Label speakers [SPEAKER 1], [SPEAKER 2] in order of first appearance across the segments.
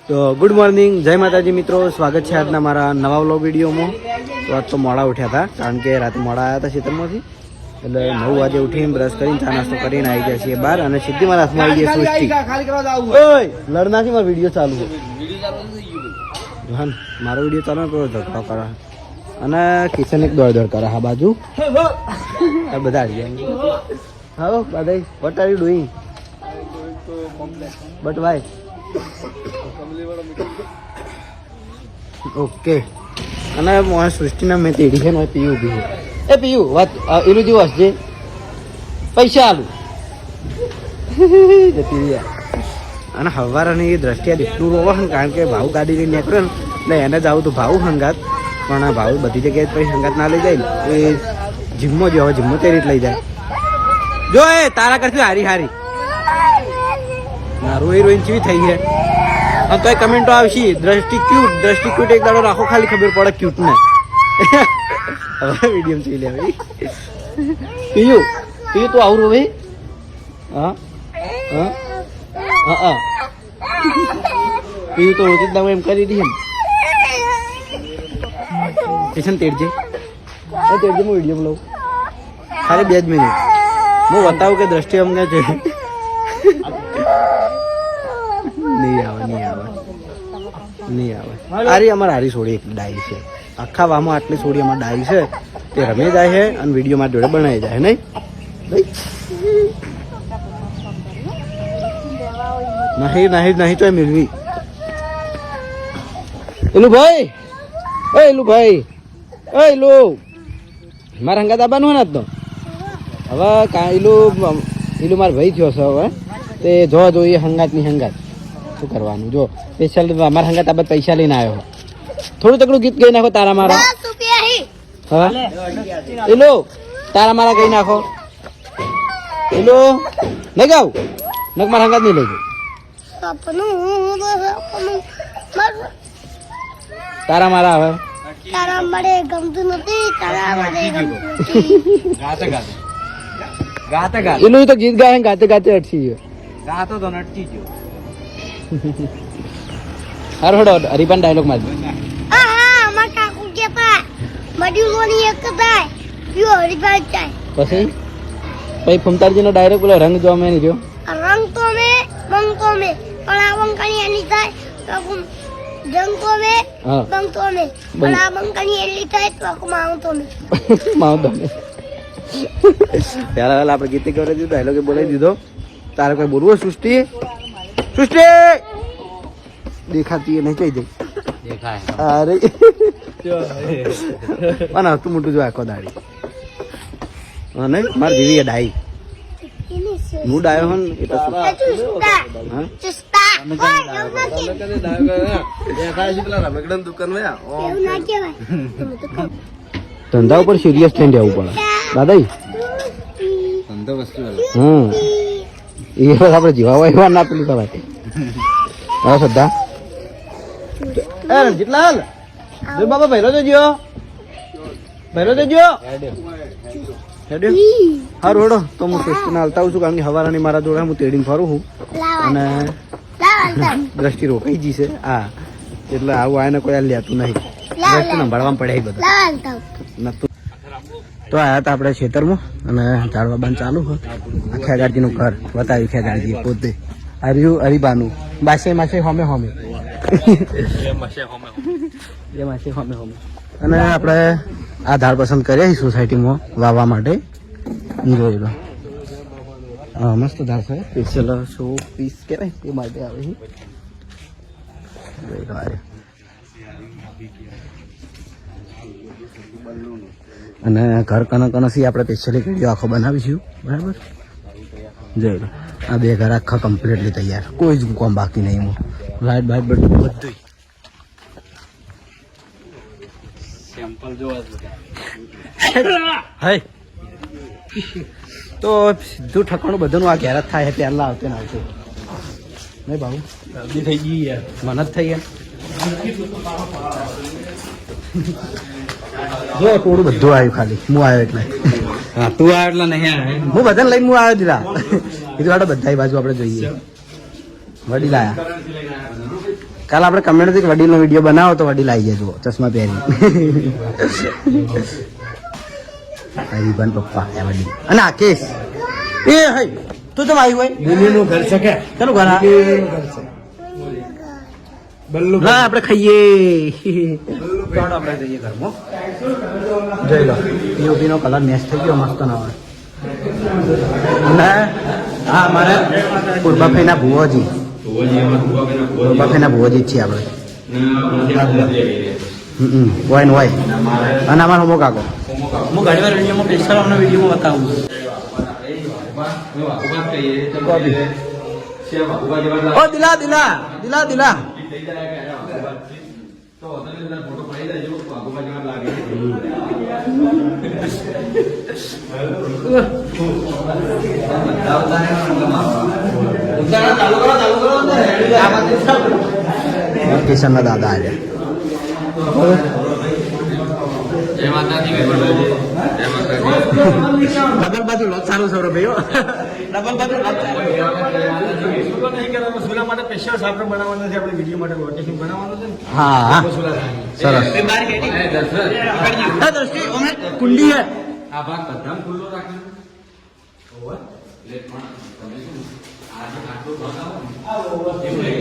[SPEAKER 1] તો good morning, જય માતાજી મિત્રો, સ્વાગત છે આજના મારા નવા વ્લોગ વિડીયોમાં. તો આજ તો મોડા ઉઠ્યા હતા કારણ કે રાતે મોડા આવ્યા હતા ખેતરમાંથી, એટલે 9 વાગે ઉઠીને બ્રશ કરીને ચા નાસ્તો કરીને આવી ગયા છીએ બહાર. અને સીધી મારા હાથમાં આવી ગયા સૃષ્ટિ. ઓય લડનાથી મારો વિડીયો ચાલુ છે, મારો વિડીયો ચાલુ કરો, ઝઘડો કરે અને કિચન એક દોડ કરે. હા બાજુ બધા આવી ગયા. હા બાદાઈ, what are you doing? But why? Okay. અને મોહ સૃષ્ટિના મેં તેડી છે ને પીયું ઉભી છે. એ પીયું વાત એનું જેવું હશે, પૈસા આલું જતી રહ્યા. અને હવારની એ દ્રષ્ટિએ એટલું રોવા ને, કારણ કે ભાવ ગાડી લઈને નીકળે ને એટલે એને જ આવું તો ભાવ હંગાત, પણ ભાવ બધી જગ્યાએ પછી હંગાત ના લઈ જાય ને, એ જીમમાં જ હવે જીમમાં તે રીત લઈ જાય. જો એ તારા કરતી હારી હારી ના રોઈ રોઈને ચીવી થઈ છે. અને તો એ કમેન્ટો આવશે દ્રષ્ટિ ક્યુટ એક દાડો રાખો, ખાલી ખબર પડે ક્યુટ ને. હવે વિડીયો જોઈ લે ભાઈ. પીયું તું આવું રો ભાઈ. હા હા હા હા પીયું તો રોજ જ એમ કરી દી ને તેડજે હું વિડીયો લઉં ખાલી 2 જ મિનિટ. હું બતાવું કે દ્રષ્ટિ અમને છે. નહીં આવે. આરી અમારે હારી છોડી એક ડાઈ છે, આખા વામાં આટલી છોડી અમારે ડાઈ છે. તે રમી જાય છે અને વિડીયો મારી જોડે બનાવી જાય નહીં નહીં તો મિલવી. એલું ભાઈ મારા હંગાત આવવાનું હોય ને તો હવે એલું મારો ભાઈ થયો છે. હવે તે જો એ હંગાતની હંગાત શું કરવાનું. જો સ્પેશિયલ મારા હંગાત આ પૈસા લઈને આવ્યો. થોડું તકડું ગીત ગઈ નાખો તારા મારા. હા એલો તારા મારા ગઈ નાખો. એલો નહીં ગાવ નક મારા હંગાત નહીં લઈ જાઉં. તારા મારા હવે
[SPEAKER 2] તારા મારે ગમતું નથી.
[SPEAKER 1] એનું તો ગીત ગાય ગાતે અટકી ગયો.
[SPEAKER 3] ગાતો તો નટકી ગયો.
[SPEAKER 1] હારો હડો હરીપાન ડાયલોગ મારી.
[SPEAKER 2] અમાર કાકુ કેતા મડ્યુલોની એક થાય યો હરીપાન જાય.
[SPEAKER 1] પછી ફમતારજી નો ડાયરેક્ટ બોલો રંગ જો મેં રહ્યો.
[SPEAKER 2] રંગ તો મે બંગ તો મે પણ આ બંકણી એની થાય તો જંગ તો મે બંગ તો મે પણ આ બંકણી એની થાય તો માઉં તો મે
[SPEAKER 1] પહેલા આપણે ગીત કરી દીધું, ડાયલોગ બોલાવી દીધો. તારે કોઈ બોલવું સૃષ્ટિ દેખાતી નહીં કઈ દઈ
[SPEAKER 3] દેખાય.
[SPEAKER 1] અરે પણ તું મોટું જો આખો દાડી અને મારી દીવી ડાઈ હું ડાયો હો ને એટલે ધંધા ઉપર સિરિયસ થઈને રહેવું પડે દાદા. એ આપડે જીવા એવા ના પેલું કરાય. હા શ્રદ્ધા રણજીતલાલ જો બાબા ભૈરો જજો હારું હેડો. તો હું સૃષ્ટિને હાલતા આવું છું, કારણ કે હવારાની મારા જોડે હું તેડીને ફરું છું અને દ્રષ્ટિ રોકાઈ જશે. હા એટલે આવું આને કોઈ લેતું નહીં, દ્રષ્ટિ સંભાળવા પડે બધા નતું. તો આવ્યા હતા આપણે ખેતરમાં અને ઝાડવા બાંધ ચાલુ હોય. આ ખેગાડજીનું ઘર બતાવ્યું ખેગાડજી પોતે. હરીબાનું બાસે માસે હોમે અને આપણે આ ઝાડ પસંદ કર્યા સોસાયટીમાં વાવવા માટે. જોઈ લો મસ્ત ઝાડ છે, સ્પેશિયલ 100 પીસ કહેવાય એ માટે આવે છે. જોઈ લો અને ઘર કનસી આપણે સ્પેશિયલી વિડીયો આખો બનાવીશું બરાબર. જોઈ લો આ 2 ઘર આખા કમ્પ્લીટલી તૈયાર, કોઈ જ કામ બાકી નહીં. લાઈટ બાઈટ બધું
[SPEAKER 3] સેમ્પલ જોવા
[SPEAKER 1] તો સીધું ઠકાણું બધાનું આ ઘેર જ થાય. પહેલા આવતે ને આવતે નહીં ભાવ થઈ ગઈ મને જ થઈ ગયા. જો થોડું બધું આવ્યું, ખાલી હું આવ્યો એટલે.
[SPEAKER 3] હા તું આવ્યો એટલે નહીં આવ્યો.
[SPEAKER 1] હું બધાને લઈને હું આવ્યો દીધા. કીધું બધા બાજુ આપણે જોઈએ વડી લાયા. કાલ આપણે કમેન્ટ હતી કે વડીલનો વિડીયો બનાવો તો વડીલ આવી જજો ચશ્મા પહેરી હરીબન પપ્પા એ વડીલ અને આકેશ એ હઈ તું તો આવી હોય
[SPEAKER 4] દિલ્હીનું ઘર છે કે
[SPEAKER 1] ચાલો ઘર
[SPEAKER 4] દિલ્હીનું ઘર છે બલ્લુ
[SPEAKER 1] ના આપણે ખાઈએ ચાલો આપણે જઈએ ઘરમાં જોઈ લો પીઓપી નો કલર મેચ થઈ ગયો મસ્ત ના હોય અને હા મારે પૂર્વાભાઈના ભુવાજી પૂર્વાભાઈના ભુવાજી જ છીએ આપણે હોય ને હોય અને અમારો હોમો કાકો હું ઘણી વાર વિડીયોમાં સ્પેશિયલ અમને વિડીયોમાં બતાવું ઓ દિલા દિલા દિલા દિલા કિશન ના દાદા આજે ડબલ બાજુ લોટ સારું સૌરભ ભાઈઓ ડબલ બાજુ લોટ
[SPEAKER 4] સુલા માટે સ્પેશિયલ આપણે બનાવવાનું છે આપણે વિડીયો માટે લોકેશન બનાવવાનું છે ને
[SPEAKER 1] હા હા
[SPEAKER 4] સુલા
[SPEAKER 1] સરસ દ્રષ્ટિ કુંડી હે
[SPEAKER 3] આ ભાગ બધા ખુલ્લો રાખે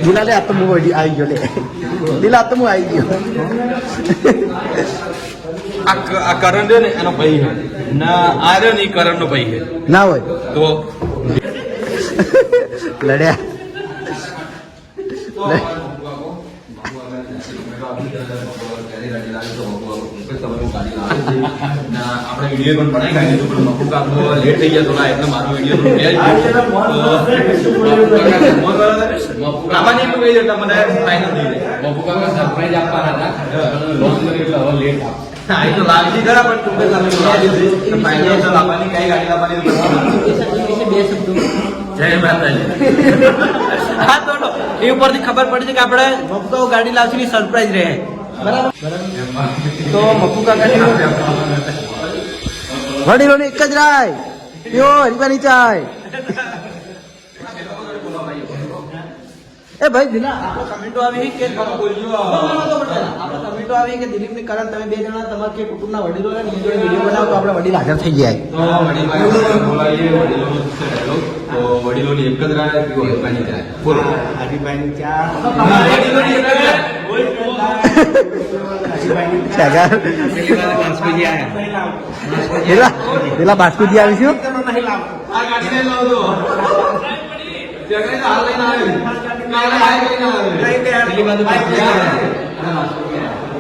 [SPEAKER 1] દિલા લે આ તો હું આવી ગયો લે દિલા તો હું આવી ગયો
[SPEAKER 3] આ કરણ છે ને એનો ભાઈ છે ના આ રહ્યો ને એ કરણ નો ભાઈ છે
[SPEAKER 1] ના હોય
[SPEAKER 3] તો
[SPEAKER 1] લડ્યા
[SPEAKER 3] આપણે વિડીયો પણ બનાવી કાઢી પણ મકુ કાકો લેટ થઈ ગયા થોડા એટલે મારો વિડીયો આમાં નહીં કહી દેતા મને ફાઇનલ થઈ જાય મકુ કાકો સરપ્રાઈઝ આપવાના હતા લોન્ચ કરી એટલે હવે લેટ આપ તો લાગી ખરા પણ તું તમે ફાઇનલ તો લાવવાની કઈ ગાડી લાવવાની બે શબ્દો જય માતાજી
[SPEAKER 1] હા તો એ ઉપરથી ખબર પડી છે કે આપણે મક્કો ગાડી લાવશું સરપ્રાઈઝ રહે બરાબર તો મક્કુ કાકાની વડીલોને એક જ રાય પીઓ હરીબાની ચાય એ ભાઈ દિલા આપણે કમેન્ટો આવી કે આપણે કમેન્ટો આવી કે દિલીપ ને કરણ તમે બે જણા તમારા કે કુટુંબના વડીલો ને એની જોડે વિડીયો બનાવો તો આપણે વડીલ હાજર થઈ જાય
[SPEAKER 3] તો વડીલોની એક જ રાય પીવો હરપાની ચાય બોલો
[SPEAKER 4] હરીભાઈની ચા
[SPEAKER 1] પેલા બાસ્કુજી આવીશું
[SPEAKER 3] આ ગાડી લઈ લાવ દો ત્યાં હાલ લઈને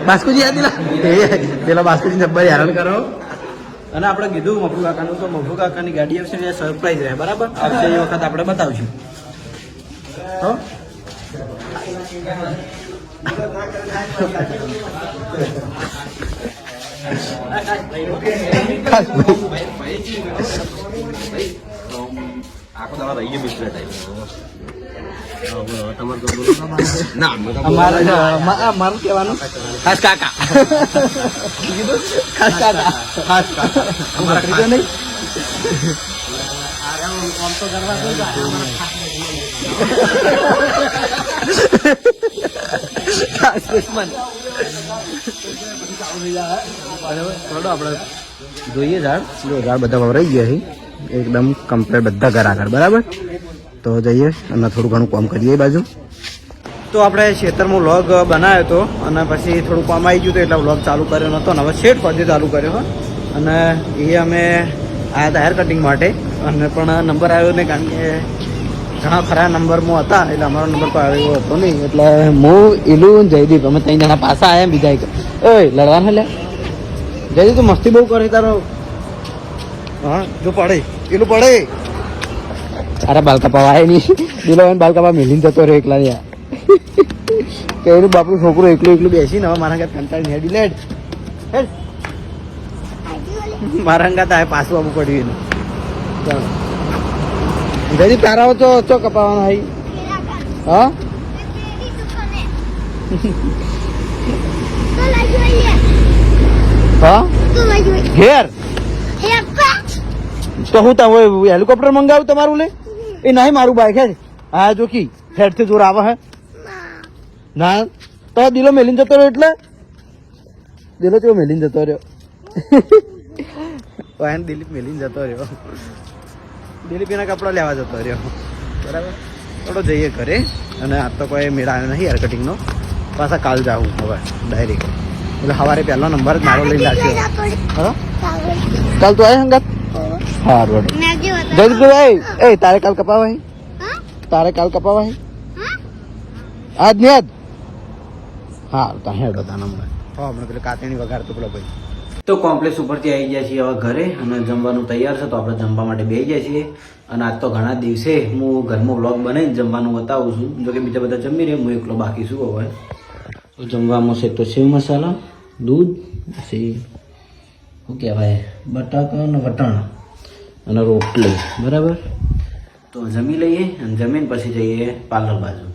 [SPEAKER 1] બાસ્કુજી આ દિલા પેલા બાસ્કુજી જબ્બર હેરાન કરો અને આપણે કીધું મફુ કાકાનું તો મફુ કાકાની ગાડી આવશે ને સરપ્રાઈઝ રહે બરાબર આવશે એ વખત આપણે બતાવશું હો
[SPEAKER 3] આખો દાડો રહીએ મિત્ર
[SPEAKER 1] મારું કહેવાનું ખાસ કાકા કીધું ખાસ કાકા ખાસ કાકા અમારા ત્રીજો નહીં ખાસ દુશ્મન આપણે જોઈએ ઝાડ જો ઝાડ બધા વવરાઈ ગયા છે એકદમ કમ્પ્લીટ બધા ઘર આગળ બરાબર તો જઈએ અને થોડું ઘણું કામ કરીએ એ બાજુ તો આપણે ખેતરમાં વ્લોગ બનાવ્યો હતો અને પછી થોડું કામ આવી ગયું હતું એટલે વ્લોગ ચાલુ કર્યો નહોતો અને હવે શેડ ફરતી ચાલુ કર્યો હો અને એ અમે આવ્યા હતા હેર કટિંગ માટે અને પણ નંબર આવ્યો નહીં કારણ કે ઘણા ખરા નંબરમાં હતા એટલે અમારો નંબર તો આવ્યો હતો નહીં એટલે હું એલું જયદીપ અમે 3 જણા પાછા આવ્યા બીજા એક ઓય લડવાના લે જયદીપ તું મસ્તી બહુ કરે તારો હા જો પડે એલું પડે અરે બાલકાપા આવે નહીં દિલો બાલકાપા મેલીને જતો રહ્યો એકલા યાર કે એનું બાપનું છોકરું એકલું બેસીને હવે મારા ઘર કંટાળી હેડી લેડ હેડ મારા અંગાત આવે પાછું આવું પડ્યું એનું ચાલો જયદીપ તારા તો ચો કપાવાના આવી હા હા ઘેર તો હું તો હેલિકોપ્ટર મંગાવ્યું તમારું લે એ નહીં મારું બાઈક હે હા જો કી હેડ થી જોર આવે હે ના તો દિલો મેલીને જતો રહ્યો એટલે દિલો ચેવો મેલીને જતો રહ્યો વાયન દિલીપ મેલીને જતો રહ્યો દિલીપ એના કપડા લેવા જતો રહ્યો બરાબર થોડો જઈએ ઘરે અને આજ તો કોઈ મેળા આવ્યો નહીં હેર કટિંગનો પાછા કાલ જાઉં હવે ડાયરેક્ટ એટલે સવારે પહેલો નંબર જ મારો લઈને રાખ્યો હા કાલ તું આવ્યા હંગાત સારું જલ્દી એ તારે કાલ કપાવાય તારે કાલ કપાવાય આજ ને આજ હા તો હેડો તાના મને હમણાં પેલું કાતેણી વગાડતો પેલો ભાઈ તો કોમ્પ્લેક્સ ઉપરથી આવી ગયા છીએ હવે ઘરે અને જમવાનું તૈયાર છે તો આપણે જમવા માટે બેસી ગયા છીએ અને આજ તો ઘણા દિવસે હું ઘરમાં વ્લોગ બનાવીને જમવાનું બતાવું છું જો કે બીજા બધા જમી રહ્યા હું એકલો બાકી છું હવે તો જમવામાં છે તો સેવ મસાલા દૂધ પછી શું કહેવાય બટાકા અને વટાણ અને રોટલી બરાબર તો જમી લઈએ અને જમીન પછી જઈએ પાર્લર બાજુ